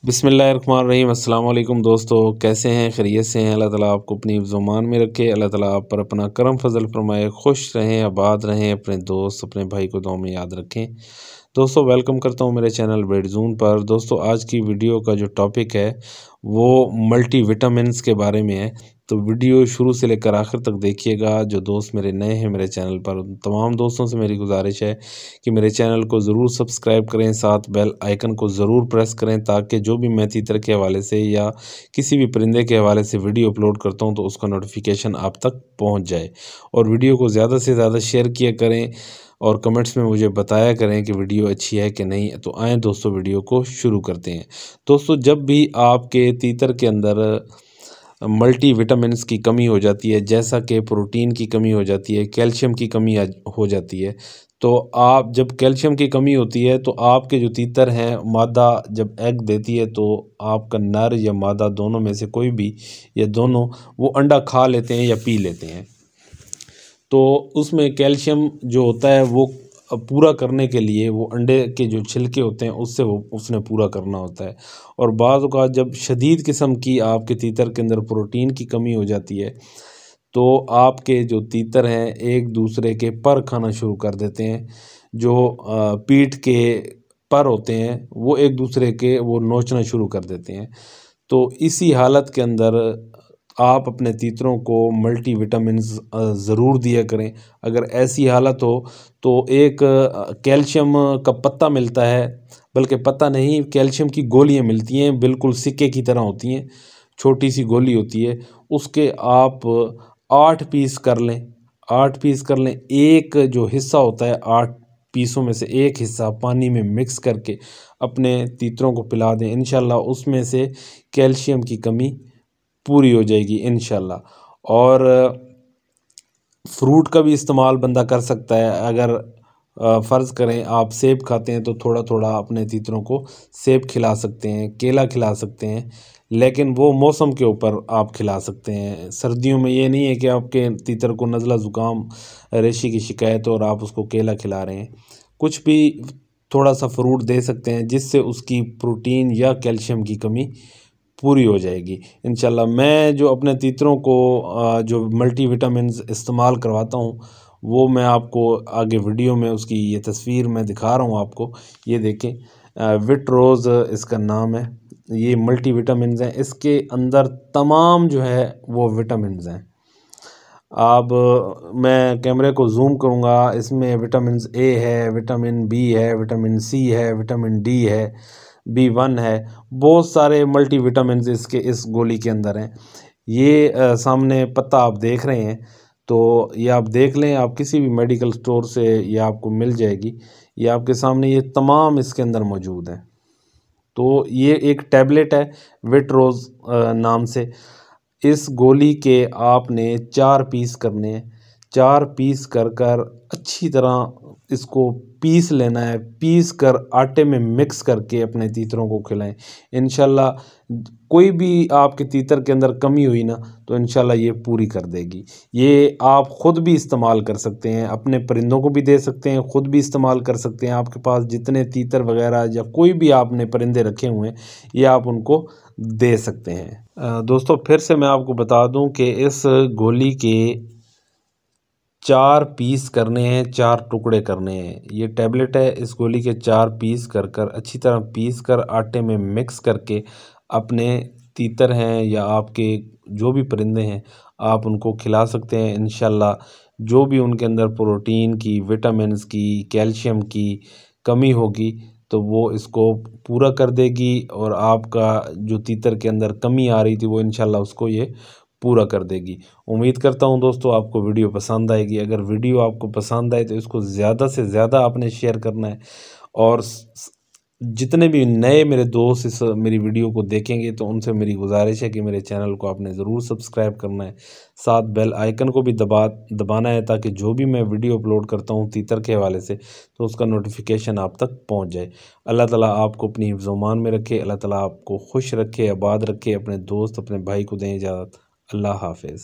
बिस्मिल्लाहिर्रहमानिर्रहीम। अस्सलाम वालेकुम दोस्तों, कैसे हैं? खैरियत से हैं? अल्लाह ताला आपको अपनी ज़ुबान में रखे। अल्लाह ताला आप पर अपना करम फजल फरमाए। खुश रहें, आबाद रहें, अपने दोस्त अपने भाई को दुआ में याद रखें। दोस्तों वेलकम करता हूं मेरे चैनल वेडजून पर। दोस्तों आज की वीडियो का जो टॉपिक है वो मल्टीविटामिन्स के बारे में है, तो वीडियो शुरू से लेकर आखिर तक देखिएगा। जो दोस्त मेरे नए हैं मेरे चैनल पर, उन तमाम दोस्तों से मेरी गुजारिश है कि मेरे चैनल को ज़रूर सब्सक्राइब करें, साथ बेल आइकन को ज़रूर प्रेस करें, ताकि जो भी मैं तीतर के हवाले से या किसी भी परिंदे के हवाले से वीडियो अपलोड करता हूं तो उसका नोटिफिकेशन आप तक पहुंच जाए। और वीडियो को ज़्यादा से ज़्यादा शेयर किया करें और कमेंट्स में मुझे बताया करें कि वीडियो अच्छी है कि नहीं। तो आएँ दोस्तों वीडियो को शुरू करते हैं। दोस्तों जब भी आपके तीतर के अंदर मल्टीविटामिन्स की कमी हो जाती है, जैसा कि प्रोटीन की कमी हो जाती है, कैल्शियम की कमी हो जाती है, तो आप जब कैल्शियम की कमी होती है तो आपके जो तीतर हैं, मादा जब एग देती है तो आपका नर या मादा दोनों में से कोई भी या दोनों वो अंडा खा लेते हैं या पी लेते हैं। तो उसमें कैल्शियम जो होता है वो पूरा करने के लिए वो अंडे के जो छिलके होते हैं उससे वो उसने पूरा करना होता है। और बाज़ औक़ात जब शदीद किस्म की आपके तीतर के अंदर प्रोटीन की कमी हो जाती है तो आपके जो तीतर हैं एक दूसरे के पर खाना शुरू कर देते हैं। जो पीठ के पर होते हैं वो एक दूसरे के वो नोचना शुरू कर देते हैं। तो इसी हालत के अंदर आप अपने तीतरों को मल्टीविटामिन्स ज़रूर दिया करें। अगर ऐसी हालत हो तो एक कैल्शियम का पत्ता मिलता है, बल्कि पत्ता नहीं, कैल्शियम की गोलियां मिलती हैं, बिल्कुल सिक्के की तरह होती हैं, छोटी सी गोली होती है। उसके आप 8 पीस कर लें, 8 पीस कर लें। एक जो हिस्सा होता है 8 पीसों में से एक हिस्सा पानी में मिक्स करके अपने तीतरों को पिला दें। इंशाल्लाह उसमें से कैल्शियम की कमी पूरी हो जाएगी इंशाल्लाह। और फ्रूट का भी इस्तेमाल बंदा कर सकता है। अगर फ़र्ज़ करें आप सेब खाते हैं तो थोड़ा थोड़ा अपने तीतरों को सेब खिला सकते हैं, केला खिला सकते हैं, लेकिन वो मौसम के ऊपर आप खिला सकते हैं। सर्दियों में ये नहीं है कि आपके तीतर को नज़ला ज़ुकाम रेशी की शिकायत है और आप उसको केला खिला रहे हैं। कुछ भी थोड़ा सा फ्रूट दे सकते हैं जिससे उसकी प्रोटीन या कैल्शियम की कमी पूरी हो जाएगी इंशाल्लाह। मैं जो अपने तीतरों को जो मल्टीविटामिन्स इस्तेमाल करवाता हूँ वो मैं आपको आगे वीडियो में उसकी ये तस्वीर मैं दिखा रहा हूँ आपको। ये देखें, विट्रोज़ इसका नाम है। ये मल्टीविटामिन्स हैं, इसके अंदर तमाम जो है वो विटामिन्स हैं। अब मैं कैमरे को जूम करूँगा, इसमें विटामिन ए है, विटामिन बी है, विटामिन सी है, विटामिन डी है, B1 है, बहुत सारे मल्टीविटामिन्स इसके इस गोली के अंदर हैं। ये सामने पत्ता आप देख रहे हैं, तो ये आप देख लें, आप किसी भी मेडिकल स्टोर से ये आपको मिल जाएगी। ये आपके सामने ये तमाम इसके अंदर मौजूद हैं। तो ये एक टैबलेट है विट्रोज़ नाम से। इस गोली के आपने 4 पीस करने हैं। 4 पीस कर कर अच्छी तरह इसको पीस लेना है। पीस कर आटे में मिक्स करके अपने तीतरों को खिलाएं। इंशाल्लाह कोई भी आपके तीतर के अंदर कमी हुई ना तो इंशाल्लाह ये पूरी कर देगी। ये आप ख़ुद भी इस्तेमाल कर सकते हैं, अपने परिंदों को भी दे सकते हैं, ख़ुद भी इस्तेमाल कर सकते हैं। आपके पास जितने तीतर वगैरह या कोई भी आपने परिंदे रखे हुए हैं ये आप उनको दे सकते हैं। दोस्तों फिर से मैं आपको बता दूं कि इस गोली के 4 पीस करने हैं, 4 टुकड़े करने हैं। ये टैबलेट है, इस गोली के 4 पीस कर कर अच्छी तरह पीस कर आटे में मिक्स करके अपने तीतर हैं या आपके जो भी परिंदे हैं आप उनको खिला सकते हैं। इंशाल्लाह जो भी उनके अंदर प्रोटीन की, विटामिन्स की, कैल्शियम की कमी होगी तो वो इसको पूरा कर देगी और आपका जो तीतर के अंदर कमी आ रही थी वो इंशाल्लाह उसको ये पूरा कर देगी। उम्मीद करता हूँ दोस्तों आपको वीडियो पसंद आएगी। अगर वीडियो आपको पसंद आए तो इसको ज़्यादा से ज़्यादा आपने शेयर करना है। और जितने भी नए मेरे दोस्त इस मेरी वीडियो को देखेंगे तो उनसे मेरी गुजारिश है कि मेरे चैनल को आपने ज़रूर सब्सक्राइब करना है, साथ बेल आइकन को भी दबाना है, ताकि जो भी मैं वीडियो अपलोड करता हूँ तीतर के हवाले से तो उसका नोटिफिकेशन आप तक पहुँच जाए। अल्लाह ताला आपको अपनी हिफ्ज़-ओ-मान में रखे, अल्लाह ताला आपको खुश रखे, आबाद रखे। अपने दोस्त अपने भाई को दें इजाज़त। अल्लाह हाफ़िज़।